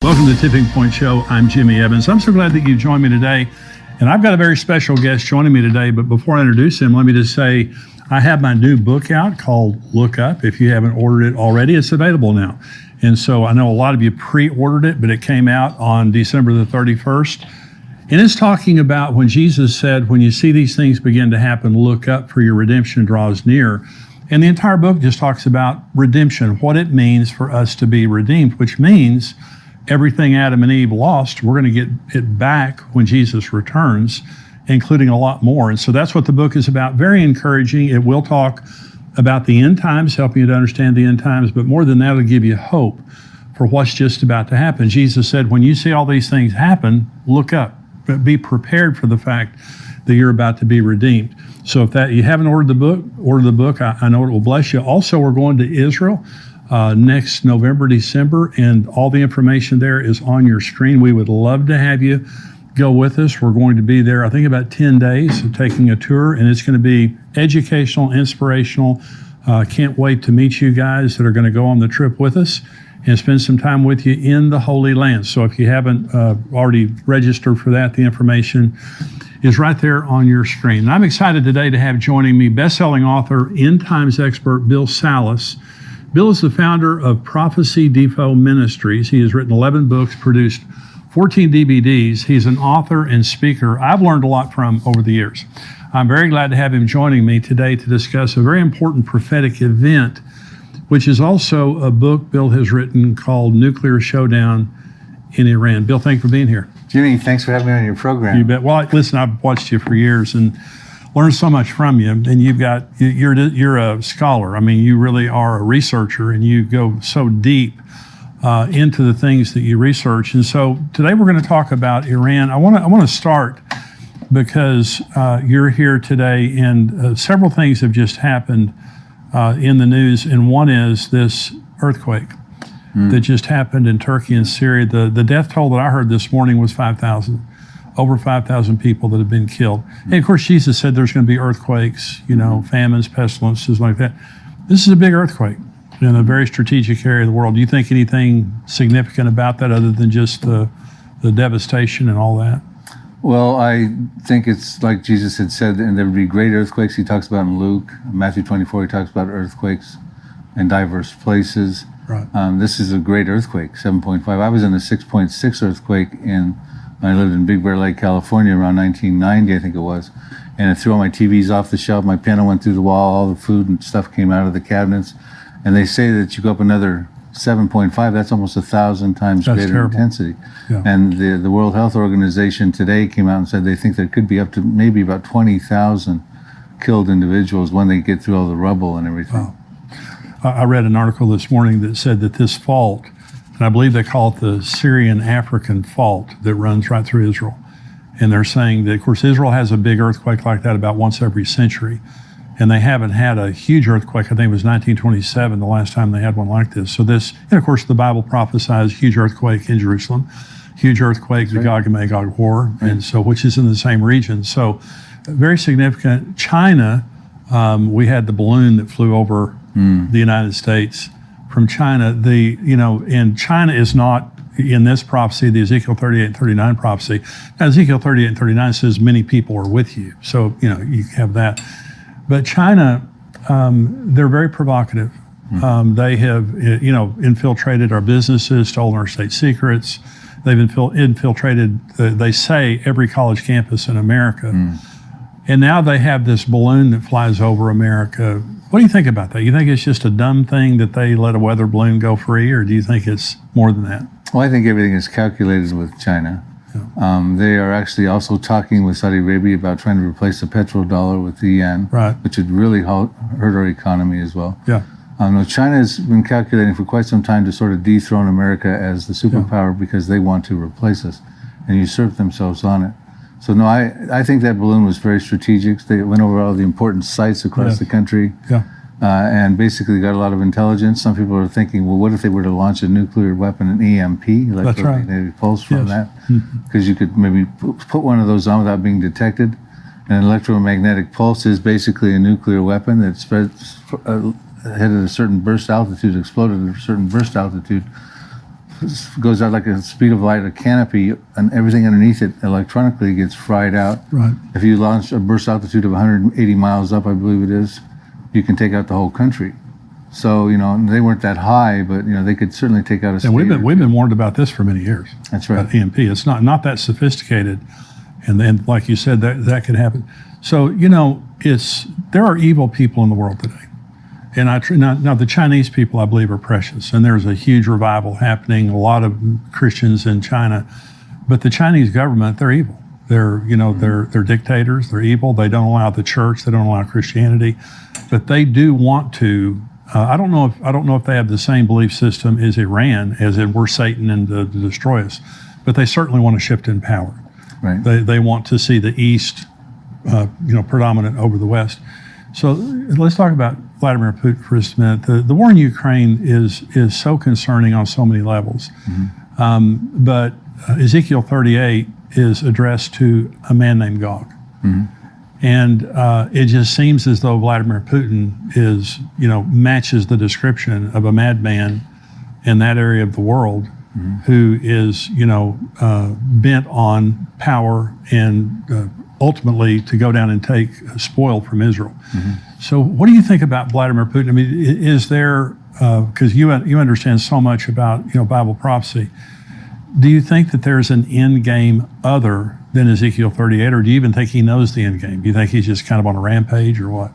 Welcome to the Tipping Point Show. I'm Jimmy Evans. I'm so glad that you joined me today. And I've got a very special guest joining me today. But before I introduce him, let me just say I have my new book out called Look Up. If you haven't ordered it already, it's available now. And so I know a lot of you pre-ordered it, but it came out on December the 31st. And it's talking about when Jesus said, when you see these things begin to happen, look up, for your redemption draws near. And the entire book just talks about redemption, what it means for us to be redeemed, which means everything Adam and Eve lost, we're going to get it back when Jesus returns, including a lot more. And so that's what the book is about. Very encouraging. It will talk about the end times, helping you to understand the end times, but more than that, it'll give you hope for what's just about to happen. Jesus said, when you see all these things happen, look up, but be prepared for the fact that you're about to be redeemed. So if that you haven't ordered the book, order the book. I know it will bless you. Also, we're going to Israel next November, December, and all the information there is on your screen. We would love to have you go with us. We're going to be there, I think, about 10 days, taking a tour, and it's going to be educational, inspirational. Can't wait to meet you guys that are going to go on the trip with us and spend some time with you in the Holy Land. So if you haven't already registered for that, the information is right there on your screen. And I'm excited today to have joining me best-selling author, end times expert, Bill Salus. Bill is the founder of Prophecy Depot Ministries. He has written 11 books, produced 14 DVDs. He's an author and speaker I've learned a lot from over the years. I'm very glad to have him joining me today to discuss a very important prophetic event, which is also a book Bill has written called Nuclear Showdown in Iran. Bill, thank you for being here. Jimmy, thanks for having me on your program. You bet. Well, listen, I've watched you for years and learned so much from you, and you're a scholar. I mean, you really are a researcher, and you go so deep into the things that you research. And so today we're going to talk about Iran. I want to start because you're here today, and several things have just happened in the news, and one is this earthquake that just happened in Turkey and Syria. The death toll that I heard this morning was 5,000. Over 5,000 people that have been killed. And of course, Jesus said there's going to be earthquakes, famines, pestilences like that. This is a big earthquake in a very strategic area of the world. Do you think anything significant about that other than just the devastation and all that? Well, I think it's like Jesus had said, and there would be great earthquakes. He talks about in Luke, Matthew 24, he talks about earthquakes in diverse places. Right. This is a great earthquake, 7.5. I was in a 6.6 earthquake I lived in Big Bear Lake, California around 1990, I think it was. And it threw all my TVs off the shelf. My piano went through the wall. All the food and stuff came out of the cabinets. And they say that you go up another 7.5, that's almost 1,000 times That's greater terrible. intensity. Yeah. And the World Health Organization today came out and said they think there could be up to maybe about 20,000 killed individuals when they get through all the rubble and everything. Wow. I read an article this morning that said that this fault, and I believe they call it the Syrian-African fault that runs right through Israel. And they're saying that, of course, Israel has a big earthquake like that about once every century. And they haven't had a huge earthquake. I think it was 1927, the last time they had one like this. So this, and of course, the Bible prophesies huge earthquake in Jerusalem, huge earthquake, the Gog and Magog war, and so, which is in the same region. So very significant. China, we had the balloon that flew over the United States from China. And China is not in this prophecy, the Ezekiel 38 and 39 prophecy. Now, Ezekiel 38 and 39 says many people are with you. So, you have that. But China, they're very provocative. They have, infiltrated our businesses, stolen our state secrets. They've infiltrated, they say, every college campus in America. And now they have this balloon that flies over America. What do you think about that? You think it's just a dumb thing that they let a weather balloon go free, or do you think it's more than that? Well, I think everything is calculated with China. Yeah. They are actually also talking with Saudi Arabia about trying to replace the petrodollar with the yen, right, which would really hurt our economy as well. Yeah. China has been calculating for quite some time to sort of dethrone America as the superpower because they want to replace us and usurp themselves on it. So no, I think that balloon was very strategic. They went over all the important sites across the country, and basically got a lot of intelligence. Some people are thinking, well, what if they were to launch a nuclear weapon, an EMP, electromagnetic pulse from that? Because you could maybe put one of those on without being detected. An electromagnetic pulse is basically a nuclear weapon that spreads, headed at a certain burst altitude, exploded at a certain burst altitude, goes out like a speed of light, a canopy, and everything underneath it electronically gets fried out. Right. If you launch a burst altitude of 180 miles up, I believe it is, you can take out the whole country. So, they weren't that high, but, they could certainly take out a state. And we've been warned about this for many years. That's right. About EMP. It's not that sophisticated. And then, like you said, that could happen. So, there are evil people in the world today. And now the Chinese people, I believe, are precious. And there's a huge revival happening, a lot of Christians in China. But the Chinese government, they're evil. They're dictators. They're evil. They don't allow the church. They don't allow Christianity. But they do want to. I don't know if they have the same belief system as Iran, as in we're Satan and to destroy us. But they certainly want to shift in power. Right. They want to see the East, predominant over the West. So let's talk about Vladimir Putin for just a minute. The war in Ukraine is so concerning on so many levels. Mm-hmm. But Ezekiel 38 is addressed to a man named Gog. Mm-hmm. And it just seems as though Vladimir Putin matches the description of a madman in that area of the world, mm-hmm. who is, bent on power and ultimately to go down and take spoil from Israel. Mm-hmm. So what do you think about Vladimir Putin? I mean, is there, because you understand so much about, Bible prophecy, do you think that there's an end game other than Ezekiel 38, or do you even think he knows the end game? Do you think he's just kind of on a rampage or what?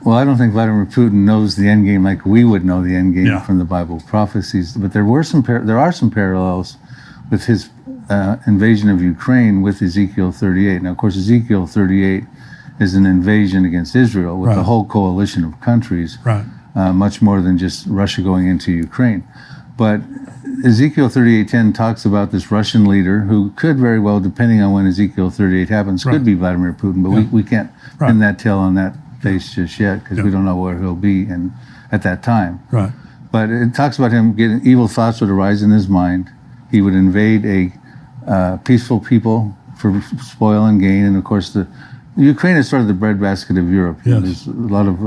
Well, I don't think Vladimir Putin knows the end game like we would know the end game from the Bible prophecies. But there are some parallels with his invasion of Ukraine with Ezekiel 38. Now, of course, Ezekiel 38 is an invasion against Israel with a whole coalition of countries, much more than just Russia going into Ukraine. But Ezekiel 38:10 talks about this Russian leader who could very well, depending on when Ezekiel 38 happens, could be Vladimir Putin. But we can't pin that tail on that face just yet because we don't know where he'll be at that time. Right. But it talks about him getting evil thoughts would arise in his mind. He would invade a peaceful people for spoil and gain. And of course, the Ukraine is sort of the breadbasket of Europe. Yes. There's a lot of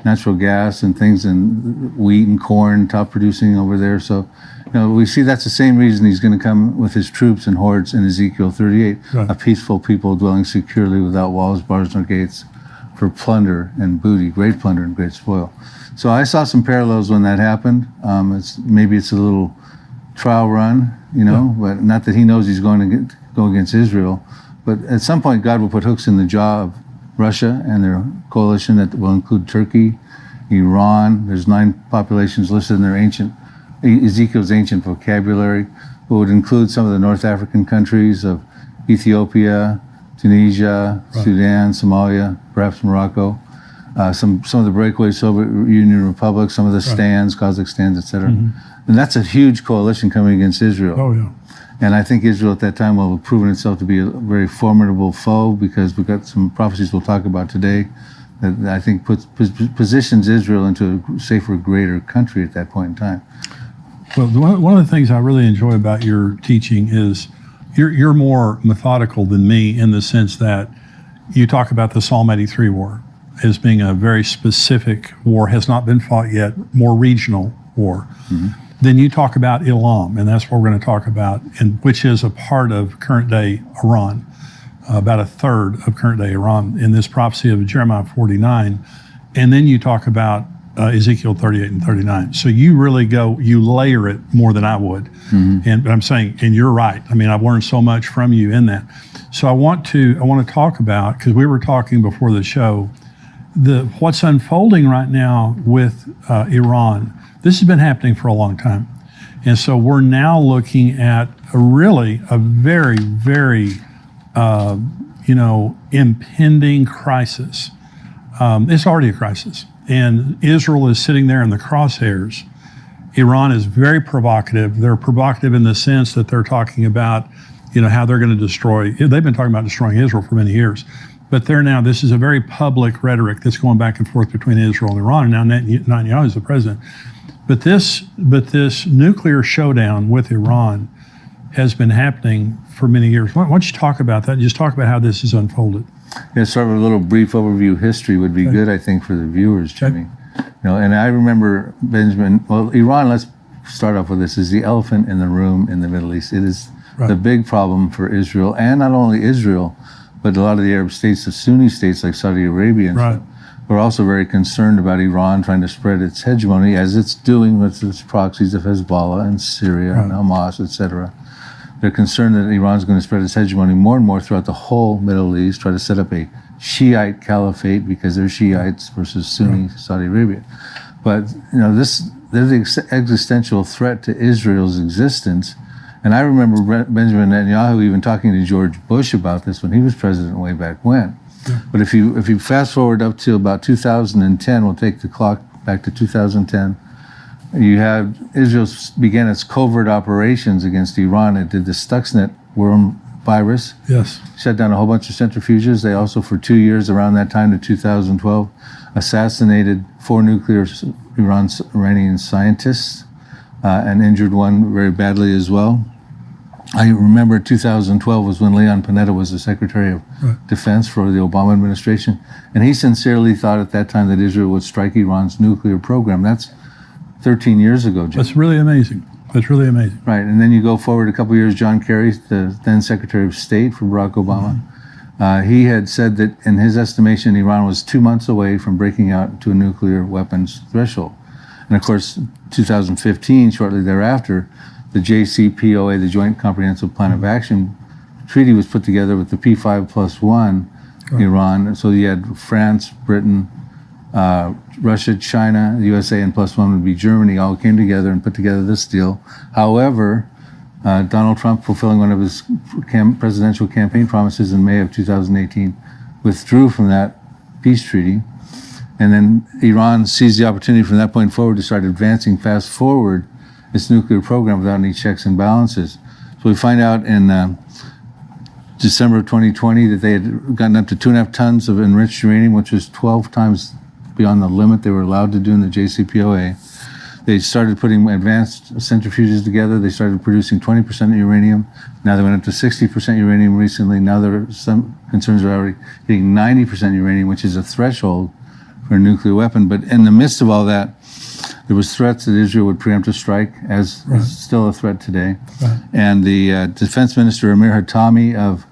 natural gas and things, and wheat and corn top producing over there. So, we see that's the same reason he's going to come with his troops and hordes in Ezekiel 38, a peaceful people dwelling securely without walls, bars, nor gates, for plunder and booty, great plunder and great spoil. So I saw some parallels when that happened. Maybe it's a little trial run, but not that he knows he's going to go against Israel. But at some point, God will put hooks in the jaw of Russia and their coalition that will include Turkey, Iran. There's 9 populations listed in their Ezekiel's ancient vocabulary, who would include some of the North African countries of Ethiopia, Tunisia, Sudan, Somalia, perhaps Morocco, some of the breakaway Soviet Union republics, some of the stands, Kazakhstan, etc. Mm-hmm. And that's a huge coalition coming against Israel. Oh, yeah. And I think Israel at that time will have proven itself to be a very formidable foe, because we've got some prophecies we'll talk about today that I think positions Israel into a safer, greater country at that point in time. Well, one of the things I really enjoy about your teaching is you're more methodical than me, in the sense that you talk about the Psalm 83 war as being a very specific war, has not been fought yet, more regional war. Mm-hmm. Then you talk about Elam, and that's what we're going to talk about, which is a part of current day Iran, about a third of current day Iran. In this prophecy of Jeremiah 49, And then you talk about Ezekiel 38 and 39. So you really you layer it more than I would. But I'm saying, and you're right. I mean, I've learned so much from you in that. So I want to talk about, because we were talking before the show, what's unfolding right now with Iran. This has been happening for a long time. And so we're now looking at a very, very, impending crisis. It's already a crisis. And Israel is sitting there in the crosshairs. Iran is very provocative. They're provocative in the sense that they're talking about, how they're going to destroy. They've been talking about destroying Israel for many years. But this is a very public rhetoric that's going back and forth between Israel and Iran. And now Netanyahu is the president. But this nuclear showdown with Iran has been happening for many years. Why don't you talk about that? Just talk about how this has unfolded. Yeah, sort of a little brief overview of history would be good, I think, for the viewers, Jimmy. And I remember Iran, let's start off with this, is the elephant in the room in the Middle East. It is the big problem for Israel, and not only Israel, but a lot of the Arab states, the Sunni states like Saudi Arabia and stuff, are also very concerned about Iran trying to spread its hegemony, as it's doing with its proxies of Hezbollah and Syria and Hamas, etc. They're concerned that Iran's going to spread its hegemony more and more throughout the whole Middle East, try to set up a Shiite caliphate because they're Shiites versus Sunni Saudi Arabia. But, there's the existential threat to Israel's existence. And I remember Benjamin Netanyahu even talking to George Bush about this when he was president way back when. Yeah. But if you fast forward up to about 2010, we'll take the clock back to 2010, you had Israel began its covert operations against Iran. It did the Stuxnet worm virus. Yes. Shut down a whole bunch of centrifuges. They also, for 2 years around that time to 2012, assassinated 4 nuclear Iranian scientists and injured one very badly as well. I remember 2012 was when Leon Panetta was the Secretary of Defense for the Obama administration. And he sincerely thought at that time that Israel would strike Iran's nuclear program. That's 13 years ago, Jim. That's really amazing. Right, and then you go forward a couple of years, John Kerry, the then Secretary of State for Barack Obama, he had said that in his estimation, Iran was 2 months away from breaking out to a nuclear weapons threshold. And of course, 2015, shortly thereafter, the JCPOA, the Joint Comprehensive Plan of Action treaty, was put together with the P5+1 Iran. So you had France, Britain, Russia, China, the USA, and +1 would be Germany, all came together and put together this deal. However, Donald Trump, fulfilling one of his presidential campaign promises in May of 2018, withdrew from that peace treaty. And then Iran seized the opportunity from that point forward to start advancing fast forward its nuclear program without any checks and balances. So we find out in December of 2020 that they had gotten up to 2.5 tons of enriched uranium, which was 12 times beyond the limit they were allowed to do in the JCPOA. They started putting advanced centrifuges together. They started producing 20% uranium. Now they went up to 60% uranium recently. Now there are some concerns are already hitting 90% uranium, which is a threshold for a nuclear weapon. But in the midst of all that, there was threats that Israel would preemptive strike, as is still a threat today. And the defense minister, Amir Hatami of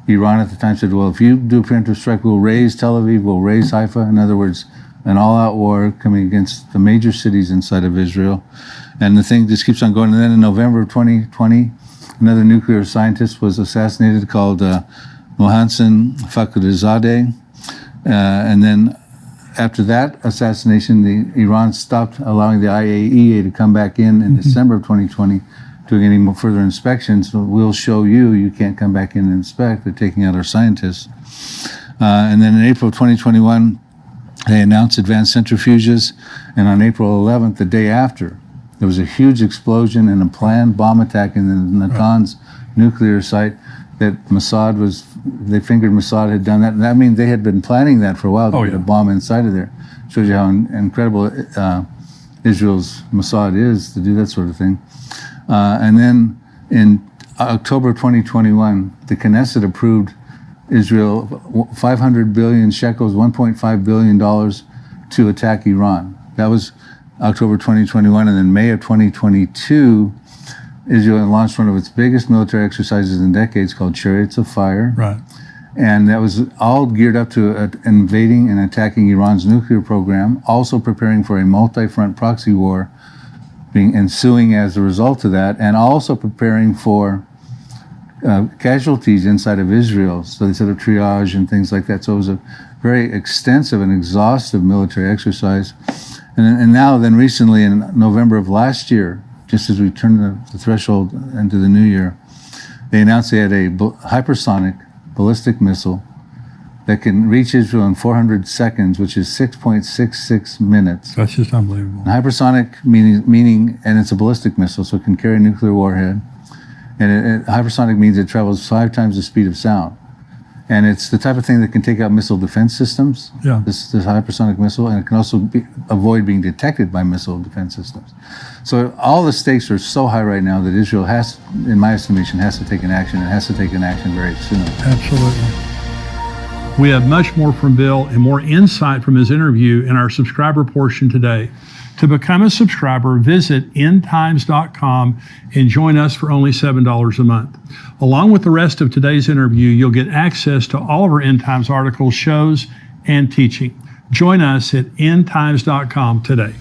Iran at the time, said, well, if you do a preemptive strike, we'll raise Tel Aviv, we'll raise Haifa. In other words, an all-out war coming against the major cities inside of Israel. And the thing just keeps on going. And then in November of 2020, another nuclear scientist was assassinated called Mohsen Fakhrizadeh. And then after that assassination, Iran stopped allowing the IAEA to come back in December of 2020, doing any more further inspections. So we'll show you can't come back in and inspect. They're taking out our scientists. And then in April 2021, they announced advanced centrifuges. And on April 11th, the day after, there was a huge explosion and a planned bomb attack in the Natanz nuclear site that they fingered Mossad had done that. And that means they had been planning that for a while to get a bomb inside of there. Shows you how incredible Israel's Mossad is to do that sort of thing. And then in October 2021, the Knesset approved Israel 500 billion shekels, $1.5 billion to attack Iran. That was October 2021. And then May of 2022, Israel launched one of its biggest military exercises in decades called Chariots of Fire. Right. And that was all geared up to invading and attacking Iran's nuclear program, also preparing for a multi-front proxy war ensuing as a result of that, and also preparing for casualties inside of Israel. So they set up triage and things like that. So it was a very extensive and exhaustive military exercise. And now, then recently in November of last year, just as we turned the threshold into the new year, they announced they had a hypersonic ballistic missile that can reach Israel in 400 seconds, which is 6.66 minutes. That's just unbelievable. And hypersonic meaning, and it's a ballistic missile, so it can carry a nuclear warhead. And hypersonic means it travels 5 times the speed of sound. And it's the type of thing that can take out missile defense systems, Yeah. this hypersonic missile, and it can also avoid being detected by missile defense systems. So all the stakes are so high right now that Israel has, in my estimation, has to take an action, and has to take an action very soon. Absolutely. We have much more from Bill and more insight from his interview in our subscriber portion today. To become a subscriber, visit endtimes.com and join us for only $7 a month. Along with the rest of today's interview, you'll get access to all of our End Times articles, shows, and teaching. Join us at endtimes.com today.